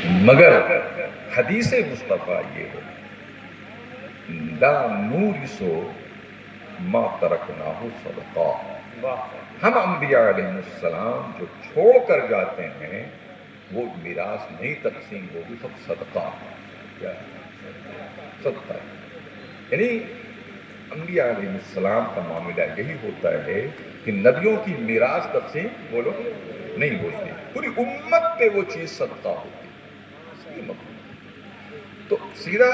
مگر حدیث مصطفیٰ یہ ہے لا نورث ما ترکناہ صدقہ، ہم انبیاء علیہ السلام جو چھوڑ کر جاتے ہیں وہ میراث نہیں تقسیم ہوگی، سب صدقہ کیا ہے؟ صدقہ ہے۔ یعنی انبیاء علیہ السلام کا معاملہ یہی ہوتا ہے کہ نبیوں کی میراث تقسیم بولو نہیں ہوتی، پوری امت پہ وہ چیز صدقہ ہوتی ہے۔ تو سیدھا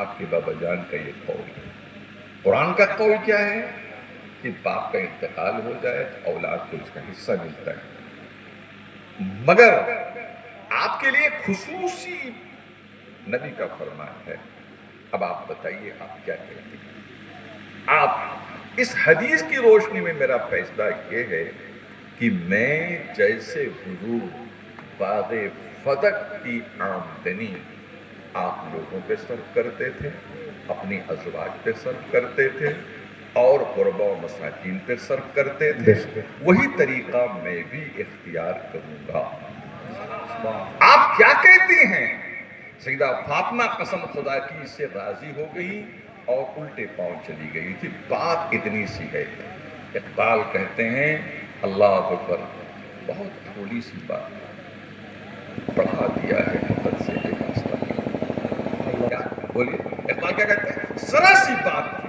آپ کے بابا جان کا یہ قول ہے۔ قرآن کا قول کیا ہے کہ باپ کا انتقال ہو جائے تو اولاد کو اس کا حصہ ملتا ہے، مگر آپ کے لیے خصوصی نبی کا فرمان ہے۔ اب آپ بتائیے آپ کیا کہتے ہیں؟ آپ اس حدیث کی روشنی میں میرا فیصلہ یہ ہے کہ میں جیسے حضور باغ فدق کی آمدنی آپ لوگوں پہ صرف کرتے تھے، اپنی ازواج پہ صرف کرتے تھے اور غربا و مساکین پہ صرف کرتے تھے، وہی طریقہ میں بھی اختیار کروں گا۔ آپ کیا کہتی ہیں؟ سیدہ فاطمہ قسم خدا کی اس سے راضی ہو گئی اور الٹے پاؤں چلی گئی تھی۔ بات اتنی سی ہے۔ اقبال کہتے ہیں اللہ اکبر، بہت تھوڑی سی بات پڑھا دیا ہے فقط سے ایک راستہ۔ کیا بولیے اقبال کیا کہتے ہیں؟ ذرا سی بات تھی۔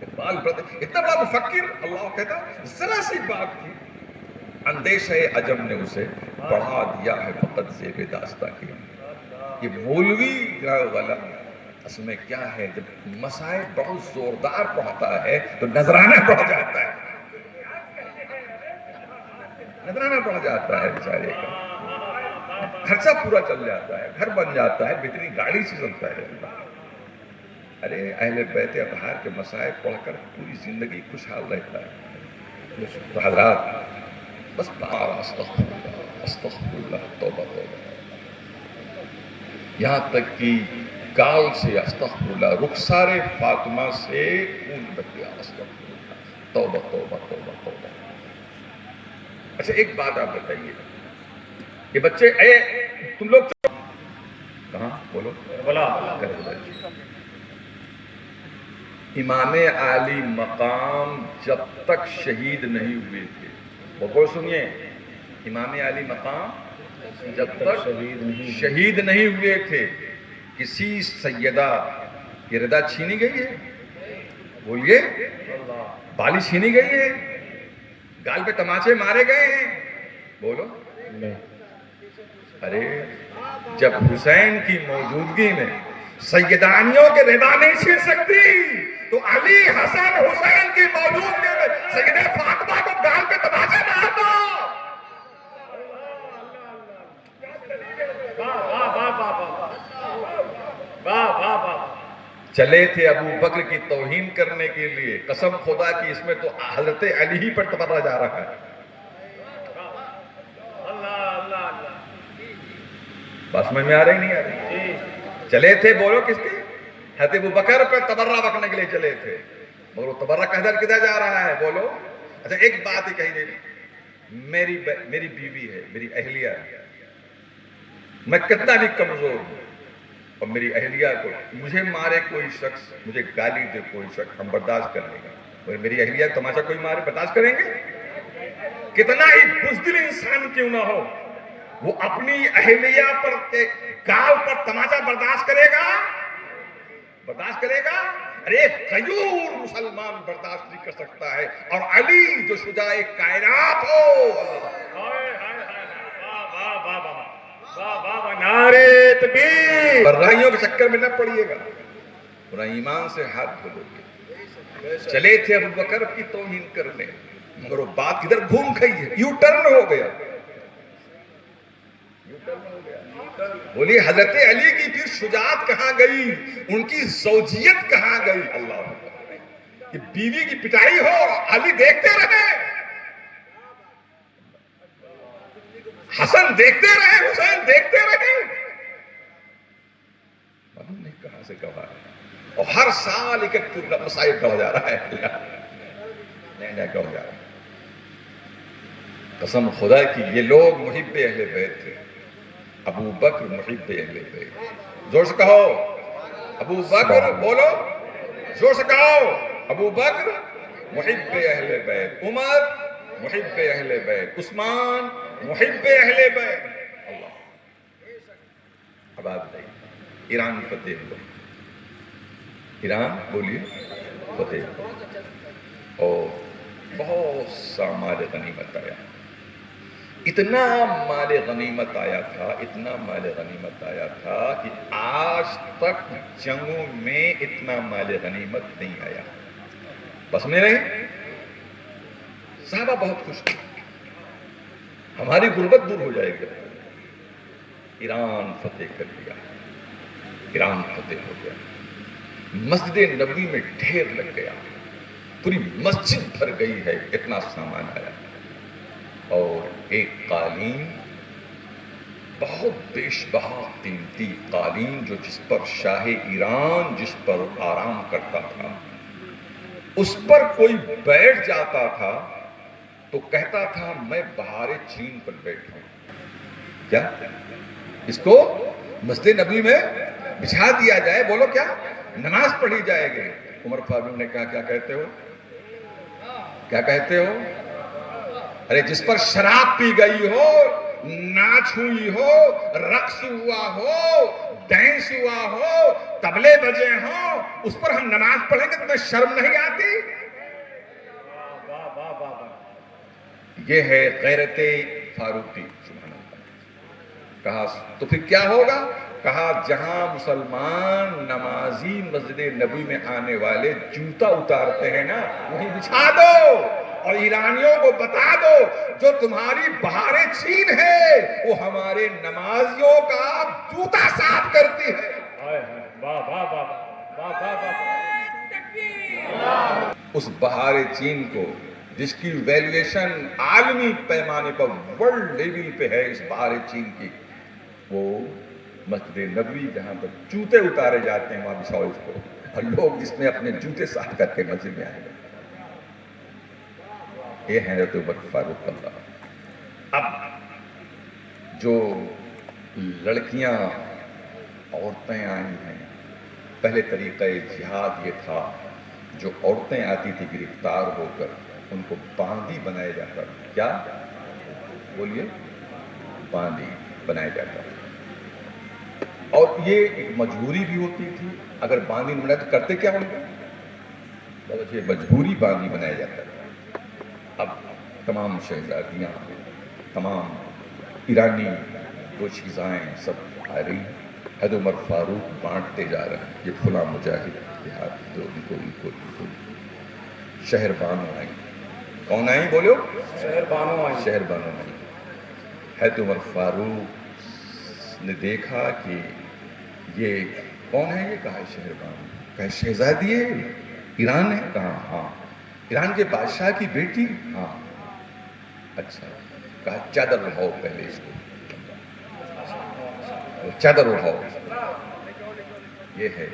اقبال اتنا بڑا مفکر، اللہ کہتا ہے ذرا سی بات تھی، اندیشہ عجم نے اسے پڑھا دیا ہے فقط زیب داستہ کی۔ یہ مولوی والا اصل میں کیا ہے، جب مسائل بہت زوردار پڑھتا ہے تو نذرانہ پڑھ جاتا ہے، نذرانہ پڑھ جاتا ہے بیچارے کا، خرچہ پورا چل جاتا ہے، گھر بن جاتا ہے، بہترین گاڑی سے چلتا ہے۔ ارے اہل بیت اطہار کے مسائل پڑھ کر پوری زندگی خوشحال رہتا ہے۔ تو حضرات بس بار استغفر اللہ استغفر اللہ، توبہ توبہ، یہاں تک کہ گال سے استغفر اللہ، رخسار فاطمہ سے خون بہ گیا، استغفر اللہ، توبہ توبہ توبہ توبہ۔ اچھا ایک بات آپ بتائیے، یہ بچے اے تم لوگ کہاں بولو کربلا جی، امام عالی مقام جب تک شہید نہیں ہوئے تھے، بول سنیے، امام عالی مقام جب تک شہید نہیں ہوئے تھے، کسی سیدہ کی رضا چھینی گئی ہے؟ بولیے، بالی چھینی گئی ہے؟ گال پہ تماچے مارے گئے ہیں؟ بولو ارے جب حسین کی موجودگی میں سیدانیوں کے رضا نہیں چھین سکتی تو علی حسن حسین کی موجودگی میں سیدہ فاطمہ کو گال پہ تماچے مار دو۔ چلے تھے ابو بکر کی توہین کرنے کے لیے، قسم خدا کی اس میں تو حضرت علی ہی پر تبرہ جا رہا ہے۔ بس سمجھ میں آ رہی نہیں آ رہی؟ چلے تھے بولو کس کے؟ حضرت ابو بکر پر تبرہ بکنے کے لیے چلے تھے، مگر وہ تبرہ کدھر جا رہا ہے بولو؟ اچھا ایک بات ہی کہی دے، میری بیوی ہے، میری اہلیہ ہے، میں کتنا بھی کمزور ہوں اور میری اہلیہ کو مجھے مارے کوئی شخص، مجھے گالی دے کوئی شخص، ہم برداشت کر لیں گے، میری اہلیہ تماشا کوئی مارے برداشت کریں گے؟ کتنا ہی بزدل انسان کیوں نہ ہو، وہ اپنی اہلیہ پر گال پر تماشا برداشت کرے گا؟ برداشت کرے گا؟ ارے غیور مسلمان برداشت نہیں کر سکتا ہے، اور علی جو شجاع کائنات ہو، نعرے تکبیر، برائیوں کے چکر میں نہ پڑیے گا، پورا ایمان سے ہاتھ دھو گے۔ چلے تھے ابو بکر کی توہین کرنے، مگر وہ بات کدھر گھوم گئی ہے، یو ٹرن ہو گیا۔ بولیے حضرت علی کی پھر شجاعت کہاں گئی، ان کی زوجیت کہاں گئی؟ اللہ کہ بیوی کی پٹائی ہو علی دیکھتے رہے، حسن دیکھتے رہے، حسین دیکھتے رہے، معلوم نہیں کہاں سے گواہ ہے، اور ہر سال ایک مسائل بڑھ جا رہا ہے، نیا نیا بڑھ جا رہا ہے۔ قسم خدا کی یہ لوگ محب اہل بیت تھے، ابو بکر محب اہل بیت. زور سے کہو ابو بکر، بولو زور سے کہو ابو بکر محب اہل بیت، عمر محب اہل بیت، عثمان محب اہل بیت. اللہ. اب آپ بتائیے ایران فتح ہوا، ایران بولیے فتح ہوا اور بہت سا مال غنیمت آیا. اتنا مال غنیمت آیا تھا، اتنا مال غنیمت آیا تھا کہ آج تک جنگوں میں اتنا مال غنیمت نہیں آیا. بس میں نہیں، صحابہ بہت خوش تھے، ہماری غربت دور ہو جائے گی. ایران فتح کر لیا، ایران فتح ہو گیا، مسجد نبوی میں ڈھیر لگ گیا، پوری مسجد بھر گئی ہے، اتنا سامان آیا. اور ایک قالین، بہت بیش بہا قیمتی قالین، جو جس پر شاہ ایران جس پر آرام کرتا تھا، اس پر کوئی بیٹھ جاتا تھا تو کہتا تھا میں بہار چین پر بیٹھا ہوں. کیا اس کو مسجد نبوی میں بچھا دیا جائے، بولو کیا نماز پڑھی جائے گی. عمر فاروق نے کہا کیا کہتے ہو، کیا کہتے ہو؟ ارے جس پر شراب پی گئی ہو، ناچ ہوئی ہو، رقص ہوا ہو، ڈانس ہوا ہو، طبلے بجے ہوں، اس پر ہم نماز پڑھیں گے تمہیں شرم نہیں آتی؟ یہ ہے غیرت فاروقی. سبحان اللہ. کہا تو پھر کیا ہوگا؟ کہا جہاں مسلمان نمازی مسجد نبوی میں آنے والے جوتا اتارتے ہیں نا، وہیں بچھا دو اور ایرانیوں کو بتا دو جو تمہاری بہار چین ہے وہ ہمارے نمازیوں کا جوتا صاف کرتی ہے. اس بہار چین کو جس کی ویلیویشن عالمی پیمانے پر ورلڈ لیول پہ ہے، اس بہار چین کی، وہ مسجد نبوی جہاں پر جوتے اتارے جاتے ہیں وہاں بچھاؤ اس کو، اور لوگ اس میں اپنے جوتے صاف کر کے مسجد میں آئے گا. یہ ہے حضرت عمر فاروق اللہ. اب جو لڑکیاں عورتیں آئی ہیں، پہلے طریقہ جہاد یہ تھا جو عورتیں آتی تھی گرفتار ہو کر ان کو باندی بنایا جاتا تھا. کیا بولیے؟ باندی بنایا جاتا تھا. اور یہ ایک مجبوری بھی ہوتی تھی. اگر باندی نہیں بنایا تو کرتے کیا ہوں گے؟ یہ مجبوری باندی بنایا جاتا تھا. اب تمام شہزادیاں، تمام ایرانی دوشیزائیں سب آ رہی ہیں. حضرت عمر فاروق بانٹتے جا رہے ہیں، یہ فلاں مجاہد دیہات دو، ان کو شہر بانو آئیں. کون آئیں بولو؟ شہر بانو آئیں. شہر بانو آئیں. حضرت عمر فاروق نے دیکھا کہ یہ کون ہے؟ یہ کہا شہر بانو. کہا شہزادی ہے، ایران ہے؟ کہا ہاں. ایران کے بادشاہ کی بیٹی؟ ہاں. اچھا. کہا چادر اڑاؤ پہلے اس کو، چادر اڑاؤ. یہ ہے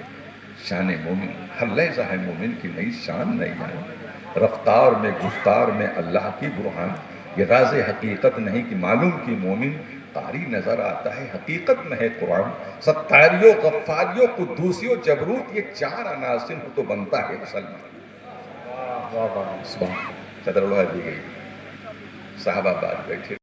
شان مومن. ہر لحظہ ہے مومن کی نئی شان نئی جان، رفتار میں گفتار میں اللہ کی برہان. یہ راز حقیقت نہیں کہ معلوم کی مومن، قاری نظر آتا ہے حقیقت میں ہے قرآن. ستاریوں، غفاریوں، قدوسیوں، جبروت، یہ چار عناصر ہو تو بنتا ہے مسلمان. چادر اڑا دی گئی. صحابہ بعد بیٹھے.